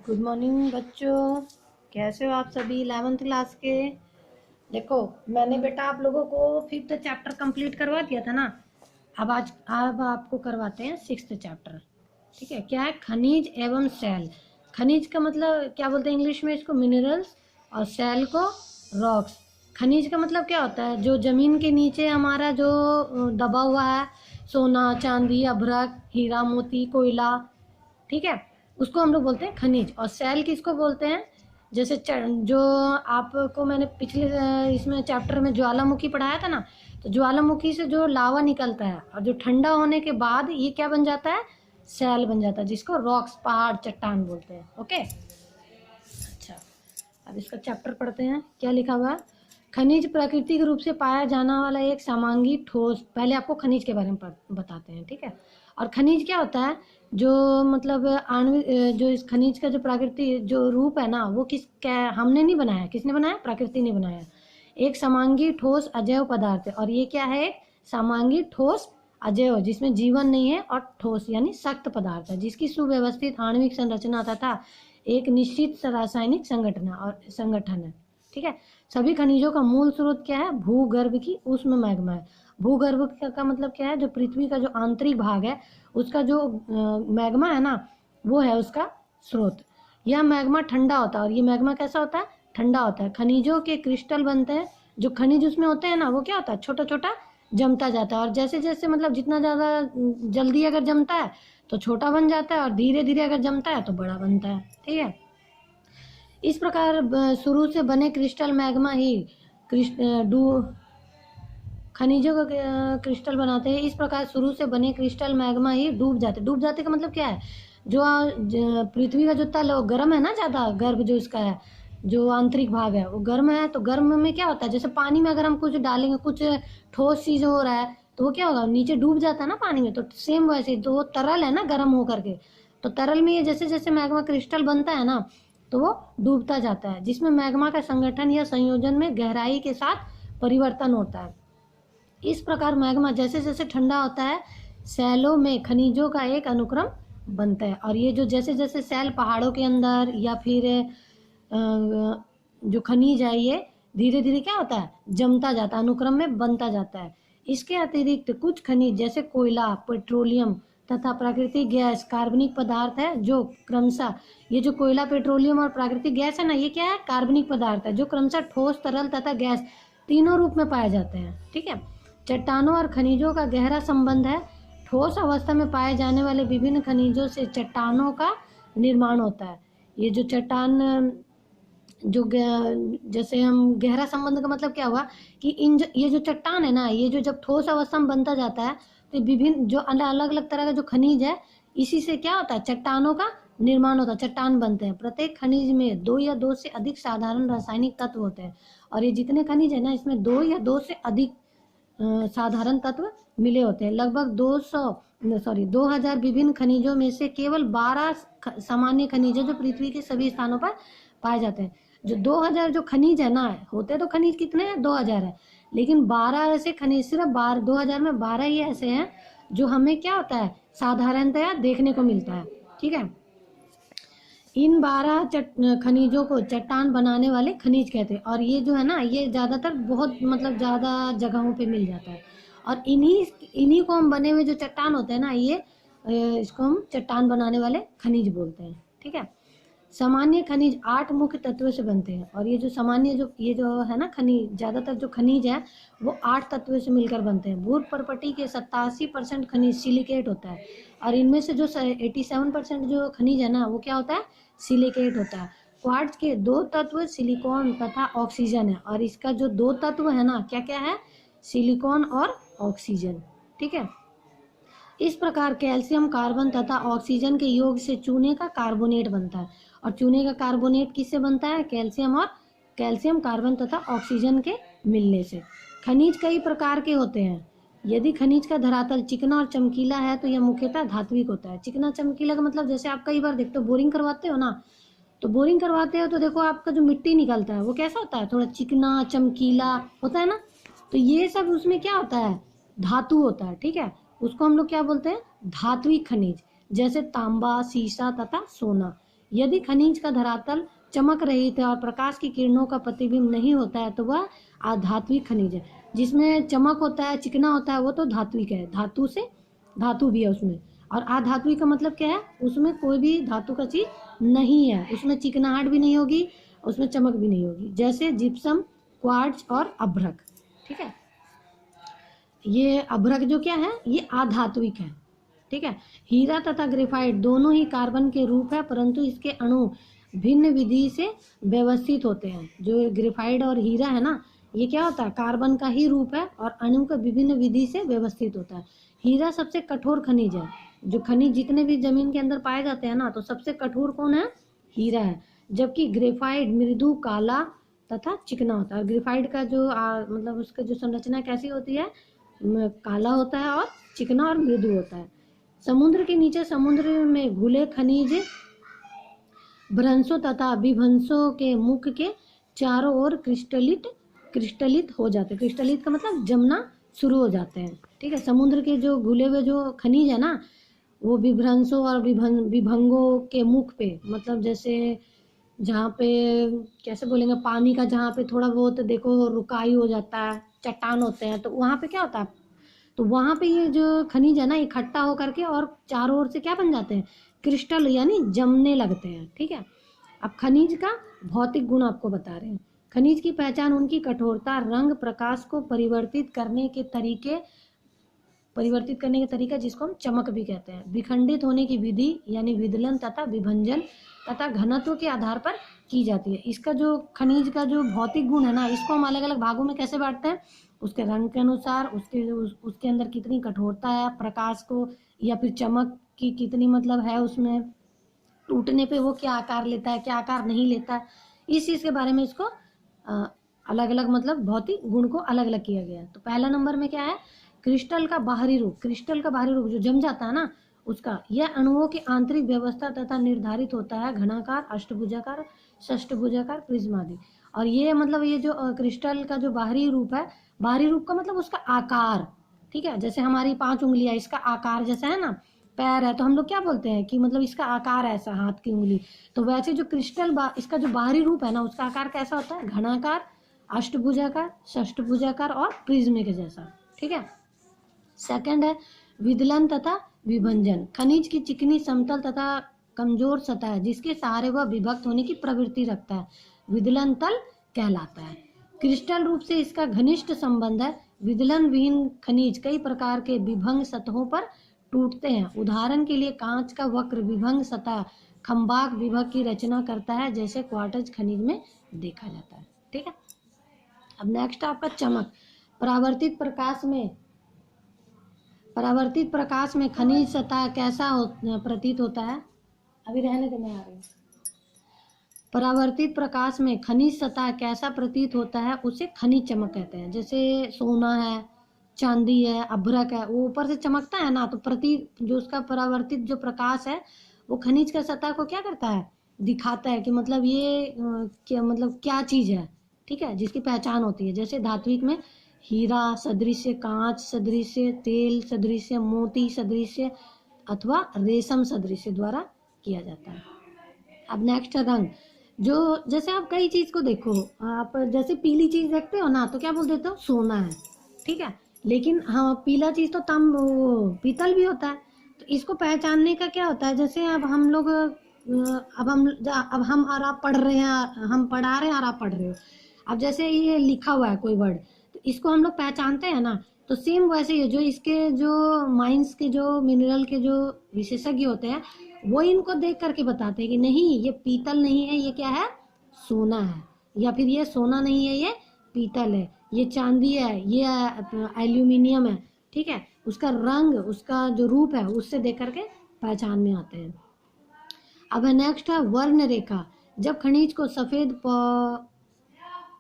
Good morning बच्चों। कैसे हो आप सभी 11th क्लास के। देखो, मैंने बेटा आप लोगों को 5th चैप्टर कंप्लीट करवा दिया था ना। अब आपको करवाते हैं 6th चैप्टर। ठीक है, क्या है? खनिज एवं सेल। खनिज का मतलब क्या बोलते हैं इंग्लिश में? इसको मिनरल्स। और सेल को रॉक्स। खनिज का मतलब क्या होता है? जो जमीन के नीचे हमारा जो दबा हुआ है, सोना चांदी अभ्रक हीरा मोती कोयला, ठीक है, उसको हम लोग बोलते हैं खनिज। और सेल किसको बोलते हैं? जैसे जो आपको मैंने पिछले इसमें चैप्टर में ज्वालामुखी पढ़ाया था ना, तो ज्वालामुखी से जो लावा निकलता है और जो ठंडा होने के बाद ये क्या बन जाता है? सेल बन जाता है, जिसको रॉक्स पहाड़ चट्टान बोलते हैं। ओके, अच्छा, अब इसका चैप्टर पढ़ते हैं। क्या लिखा हुआ है? खनिज प्राकृतिक रूप से पाया जाना वाला एक समांगी ठोस। पहले आपको खनिज के बारे में बताते हैं, ठीक है। और खनिज क्या होता है? जो मतलब आणविक, जो इस खनिज का जो प्राकृतिक जो रूप है ना, वो हमने नहीं बनाया। किसने बनाया? प्रकृति ने बनाया। एक समांगी ठोस अजैव पदार्थ है। और ये क्या है? समांगी ठोस अजैव, जिसमें जीवन नहीं है, और ठोस यानी सख्त पदार्थ है, जिसकी सुव्यवस्थित आणविक संरचना तथा एक निश्चित रासायनिक संगठन है। ठीक है। सभी खनिजों का मूल स्रोत क्या है? भूगर्भ की उष्ण मैग्मा है। भूगर्भ का मतलब क्या है? जो पृथ्वी का जो आंतरिक भाग है, उसका जो मैग्मा है ना, वो है उसका स्रोत। यह मैग्मा ठंडा होता है। और ये मैग्मा कैसा होता है? ठंडा होता है। खनिजों के क्रिस्टल बनते हैं। जो खनिज उसमें होते हैं ना, वो क्या होता है? छोटा छोटा जमता जाता है। और जैसे जैसे मतलब जितना ज़्यादा जल्दी अगर जमता है तो छोटा बन जाता है, और धीरे धीरे अगर जमता है तो बड़ा बनता है। ठीक है। इस प्रकार शुरू से बने क्रिस्टल मैग्मा ही खनिजों का क्रिस्टल बनाते हैं। इस प्रकार शुरू से बने क्रिस्टल मैग्मा ही डूब जाते। डूब जाते का मतलब क्या है? जो पृथ्वी का जो तल है वो गर्म है ना, ज़्यादा गर्भ जो इसका है, जो आंतरिक भाग है वो गर्म है। तो गर्म में क्या होता है? जैसे पानी में अगर हम कुछ डालेंगे, कुछ ठोस चीज़ हो रहा है, तो वो क्या होगा? नीचे डूब जाता है ना पानी में। तो सेम वैसे तो वो तरल है ना, गर्म होकर के। तो तरल में ये जैसे जैसे मैग्मा क्रिस्टल बनता है ना, तो वो डूबता जाता है, जिसमें मैग्मा का संगठन या संयोजन में गहराई के साथ परिवर्तन होता है। इस प्रकार मैग्मा जैसे जैसे ठंडा होता है, सैलों में खनिजों का एक अनुक्रम बनता है। और ये जो जैसे जैसे सैल पहाड़ों के अंदर या फिर जो खनिज है, ये धीरे धीरे क्या होता है? जमता जाता है, अनुक्रम में बनता जाता है। इसके अतिरिक्त कुछ खनिज जैसे कोयला, पेट्रोलियम तथा प्राकृतिक गैस कार्बनिक पदार्थ है, जो क्रमशः, ये जो कोयला पेट्रोलियम और प्राकृतिक गैस है ना, ये क्या है? कार्बनिक पदार्थ है, जो क्रमशः ठोस तरल तथा गैस तीनों रूप में पाए जाते हैं। ठीक है। चट्टानों और खनिजों का गहरा संबंध है। ठोस अवस्था में पाए जाने वाले विभिन्न खनिजों से चट्टानों का निर्माण होता है। ये जो चट्टान जो जैसे हम गहरा संबंध का मतलब क्या हुआ कि ये जो चट्टान है ना, ये जो जब ठोस अवस्था में बनता जाता है, तो विभिन्न जो अलग अलग तरह का जो खनिज है, इसी से क्या होता है? चट्टानों का निर्माण होता है, चट्टान बनते हैं। प्रत्येक खनिज में दो या दो से अधिक साधारण रासायनिक तत्व होते हैं। और ये जितने खनिज है ना, इसमें दो या दो से अधिक साधारण तत्व मिले होते हैं। लगभग 2000 विभिन्न खनिजों में से केवल 12 सामान्य खनिज है, जो पृथ्वी के सभी स्थानों पर पाए जाते हैं। जो 2000 जो खनिज है ना, होते तो खनिज कितने हैं? 2000 है, लेकिन 12 ऐसे खनिज, सिर्फ 2000 में 12 ही ऐसे हैं जो हमें क्या होता है? साधारणतया देखने को मिलता है। ठीक है। इन 12 खनिजों को चट्टान बनाने वाले खनिज कहते हैं। और ये जो है ना, ये ज़्यादातर बहुत मतलब ज़्यादा जगहों पे मिल जाता है। और इन्हीं इन्हीं को हम बने हुए जो चट्टान होते हैं ना, ये इसको हम चट्टान बनाने वाले खनिज बोलते हैं। ठीक है। सामान्य खनिज 8 मुख्य तत्वों से बनते हैं। और ये जो सामान्य ये जो है ना खनिज, ज़्यादातर जो खनिज है वो 8 तत्वों से मिलकर बनते हैं। भूर परपटी के 87% खनिज सिलिकेट होता है। और इनमें से जो 87% जो खनिज है ना, वो क्या होता है? सिलिकेट होता है। क्वार्ट्ज के 2 तत्व सिलिकॉन तथा ऑक्सीजन है। और इसका जो 2 तत्व है ना, क्या क्या है? सिलिकॉन और ऑक्सीजन। ठीक है। इस प्रकार कैल्शियम कार्बन तथा ऑक्सीजन के योग से चूने का कार्बोनेट बनता है। और चूने का कार्बोनेट किससे बनता है? कैल्शियम कार्बन तथा ऑक्सीजन के मिलने से। खनिज कई प्रकार के होते हैं। यदि खनिज का धरातल चिकना और चमकीला है तो यह मुख्यतः धात्विक होता है। चिकना चमकीला का मतलब, जैसे आप कई बार देखते हो बोरिंग करवाते हो ना, तो बोरिंग करवाते हो तो देखो आपका जो मिट्टी निकलता है वो कैसा होता है? थोड़ा चिकना चमकीला होता है ना। तो ये सब उसमें क्या होता है? धातु होता है। ठीक है। उसको हम लोग क्या बोलते हैं? धात्विक खनिज, जैसे तांबा, सीसा तथा सोना। यदि खनिज का धरातल चमक रहित है और प्रकाश की किरणों का प्रतिबिंब नहीं होता है तो वह अधात्विक खनिज है। जिसमें चमक होता है, चिकना होता है, वो तो धात्विक है, धातु से धातु भी है उसमें। और अधात्विक का मतलब क्या है, उसमें कोई भी धातु का चीज नहीं है, उसमें चिकनाहट भी नहीं होगी, उसमें चमक भी नहीं होगी, जैसे जिप्सम, क्वार्ट्ज और अभ्रक। ठीक है, ये अभ्रक जो क्या है, ये अधात्विक है। ठीक है, हीरा तथा ग्रेफाइट दोनों ही कार्बन के रूप है, परंतु इसके अणु भिन्न विधि से व्यवस्थित होते हैं। जो ग्रेफाइट और हीरा है ना, ये क्या होता है, कार्बन का ही रूप है और अणु का विभिन्न विधि से व्यवस्थित होता है। हीरा सबसे कठोर खनिज है। जो खनिज जितने भी जमीन के अंदर पाए जाते हैं ना, तो सबसे कठोर कौन है, हीरा है। जबकि ग्रेफाइट मृदु, काला तथा चिकना होता है। ग्रेफाइट का जो मतलब उसका जो संरचना कैसी होती है, काला होता है और चिकना और मृदु होता है। समुद्र के नीचे समुद्र में घुले खनिज भ्रंशों तथा विभंशों के मुख के चारों ओर क्रिस्टलित हो जाते हैं। क्रिस्टलित का मतलब जमना शुरू हो जाते हैं। ठीक है, समुद्र के जो घुले हुए जो खनिज है ना, वो विभ्रंशों और विभंगों के मुख पे, मतलब जैसे जहाँ पे कैसे बोलेंगे, पानी का जहाँ पे थोड़ा बहुत देखो रुकाई हो जाता है, चट्टान होते हैं, तो वहाँ पे क्या होता है, तो वहाँ पे ये जो खनिज है ना, इकट्ठा होकर के और चारों ओर से क्या बन जाते हैं, क्रिस्टल, यानी जमने लगते हैं। ठीक है, अब खनिज का भौतिक गुण आपको बता रहे हैं। खनिज की पहचान उनकी कठोरता, रंग, प्रकाश को परिवर्तित करने के तरीका जिसको हम चमक भी कहते हैं, विखंडित होने की विधि यानी विदलन तथा विभंजन तथा घनत्व के आधार पर की जाती है। इसका जो खनिज का जो भौतिक गुण है ना, इसको हम अलग अलग भागों में कैसे बांटते हैं, उसके रंग के अनुसार, उसके अंदर कितनी कठोरता है, प्रकाश को या फिर चमक की कितनी मतलब है, उसमें टूटने पे वो क्या आकार लेता है, क्या आकार नहीं लेता है, इस चीज के बारे में इसको अलग अलग मतलब भौतिक गुण को अलग अलग किया गया है। तो पहला नंबर में क्या है, क्रिस्टल का बाहरी रूप। क्रिस्टल का बाहरी रूप जो जम जाता है ना, उसका यह अणुओं की आंतरिक व्यवस्था तथा निर्धारित होता है, घनाकार, अष्टभुजाकार, षष्ठभुजाकार, प्रिज्म आदि। और ये मतलब ये जो क्रिस्टल का जो बाहरी रूप है, बाहरी रूप का मतलब उसका आकार। ठीक है, जैसे हमारी 5 उंगलियां, इसका आकार जैसा है ना, पैर है, तो हम लोग क्या बोलते हैं कि मतलब इसका आकार ऐसा, हाथ की उंगली। तो वैसे जो क्रिस्टल इसका जो बाहरी रूप है ना, उसका आकार कैसा होता है, घनाकार, अष्टभुजाकार, षष्ठभुजाकार और प्रिज्म के जैसा। ठीक है, सेकंड है विदलन तथा विभंजन। खनिज की चिकनी, समतल तथा कमजोर सतह जिसके सहारे वह विभक्त होने की प्रवृत्ति रखता है, विदलन तल कहलाता है। क्रिस्टल रूप से इसका घनिष्ठ संबंध है। विदलन विहीन खनिज कई प्रकार के विभंग सतहों पर टूटते हैं। उदाहरण के लिए कांच का वक्र विभंग सतह खंबाक विभग की रचना करता है, जैसे क्वार्ट्ज खनिज में देखा जाता है। ठीक है, अब नेक्स्ट आपका चमक। परावर्तित प्रकाश में खनिज सतह कैसा प्रतीत होता है, अभी रहने देने आ रही हूँ। परावर्तित प्रकाश में खनिज सतह कैसा प्रतीत होता है, उसे खनिज चमक कहते हैं। जैसे सोना है, चांदी है, अभ्रक है, वो ऊपर से चमकता है ना, तो जो उसका परावर्तित जो प्रकाश है, वो खनिज का सतह को क्या करता है, दिखाता है कि मतलब ये क्या चीज है। ठीक है, जिसकी पहचान होती है। जैसे धात्विक में हीरा सदृश्य, कांच सदृश्य, तेल सदृश्य, मोती सदृश्य अथवा रेशम सदृश्य द्वारा किया जाता है। अब नेक्स्ट रंग। जो जैसे आप कई चीज को देखो, आप जैसे पीली चीज देखते हो ना, तो क्या बोल देते हो, सोना है। ठीक है, लेकिन हाँ, पीला चीज तो पीतल भी होता है। तो इसको पहचानने का क्या होता है, जैसे अब हम लोग अब हम और आप पढ़ रहे हैं, हम पढ़ा रहे हैं और आप पढ़ रहे हो। अब जैसे ये लिखा हुआ है कोई वर्ड, तो इसको हम लोग पहचानते हैं ना, तो सेम वैसे ही जो इसके जो माइंस के जो मिनरल के जो विशेषज्ञ होते हैं, वो इनको देख करके बताते हैं कि नहीं, ये पीतल नहीं है, ये क्या है, सोना है, या फिर ये सोना नहीं है, ये पीतल है, ये चांदी है, ये एल्यूमिनियम है। ठीक है, उसका रंग, उसका जो रूप है, उससे देख करके पहचान में आते हैं। अब नेक्स्ट है वर्ण रेखा। जब खनिज को सफेद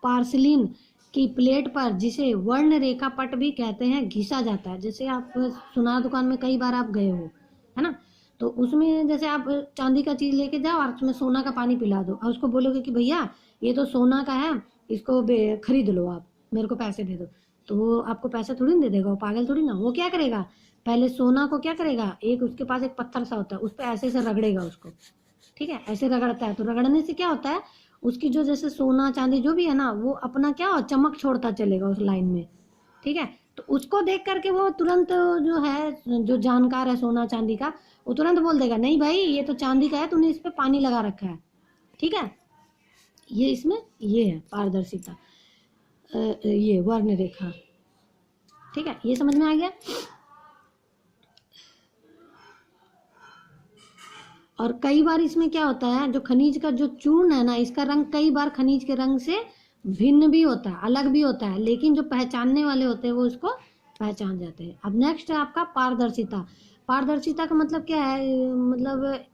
पार्सलिन की प्लेट पर, जिसे वर्ण रेखा पट भी कहते हैं, घिसा जाता है। जैसे आप सुनार दुकान में कई बार आप गए हो, है ना, तो उसमें जैसे आप चांदी का चीज लेके जाओ और उसमें सोना का पानी पिला दो और उसको बोलोगे कि भैया ये तो सोना का है, इसको खरीद लो, आप मेरे को पैसे दे दो, तो वो आपको पैसे थोड़ी दे देगा, वो पागल थोड़ी ना। वो क्या करेगा, पहले सोना को क्या करेगा, एक उसके पास एक पत्थर सा होता है, उस पर ऐसे से रगड़ेगा उसको, ठीक है, ऐसे रगड़ता है, तो रगड़ने से क्या होता है, उसकी जो जैसे सोना चांदी जो भी है ना, वो अपना क्या हो, चमक छोड़ता चलेगा उस लाइन में। ठीक है, तो उसको देख करके वो तुरंत जो है, जो जानकार है सोना चांदी का, वो तुरंत बोल देगा नहीं भाई ये तो चांदी का है, तूने इस पे पानी लगा रखा है। ठीक है, ये इसमें ये है पारदर्शिता, ये वर्ण रेखा। ठीक है, ये समझ में आ गया। और कई बार इसमें क्या होता है, जो खनिज का जो चूर्ण है ना, इसका रंग कई बार खनिज के रंग से भिन्न भी होता है, अलग भी होता है, लेकिन जो पहचानने वाले होते हैं वो उसको पहचान जाते हैं। अब नेक्स्ट है आपका पारदर्शिता। पारदर्शिता का मतलब क्या है, मतलब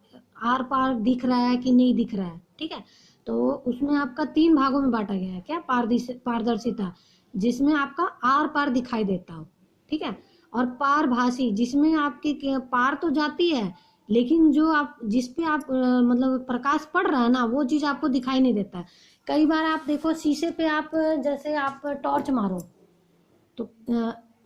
आर पार दिख रहा है कि नहीं दिख रहा है। ठीक है, तो उसमें आपका 3 भागों में बांटा गया है। क्या, पारदर्शिता जिसमें आपका आर पार दिखाई देता हो। ठीक है, और पारभासी जिसमें आपके पार तो जाती है, लेकिन जो आप जिस पे आप मतलब प्रकाश पड़ रहा है ना, वो चीज आपको दिखाई नहीं देता है। कई बार आप देखो शीशे पे, आप जैसे आप टॉर्च मारो तो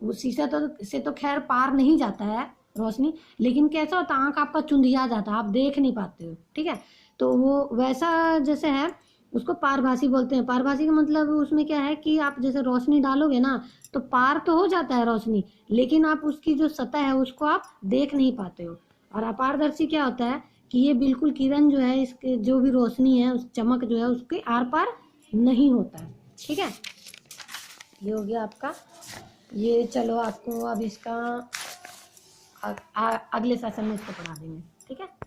वो शीशा तो से तो खैर पार नहीं जाता है रोशनी, लेकिन कैसा होता है, आंख आपका चुंधिया जाता है, आप देख नहीं पाते हो। ठीक है, तो वो वैसा जैसे है, उसको पारभासी बोलते हैं। पारभासी का मतलब उसमें क्या है कि आप जैसे रोशनी डालोगे ना, तो पार तो हो जाता है रोशनी, लेकिन आप उसकी जो सतह है उसको आप देख नहीं पाते हो। और अपारदर्शी क्या होता है कि ये बिल्कुल किरण जो है, इसके जो भी रोशनी है, उस चमक जो है उसके आर पार नहीं होता है। ठीक है, ये हो गया आपका ये। चलो आपको अब इसका अगले सेशन में इसको पढ़ा देंगे। ठीक है।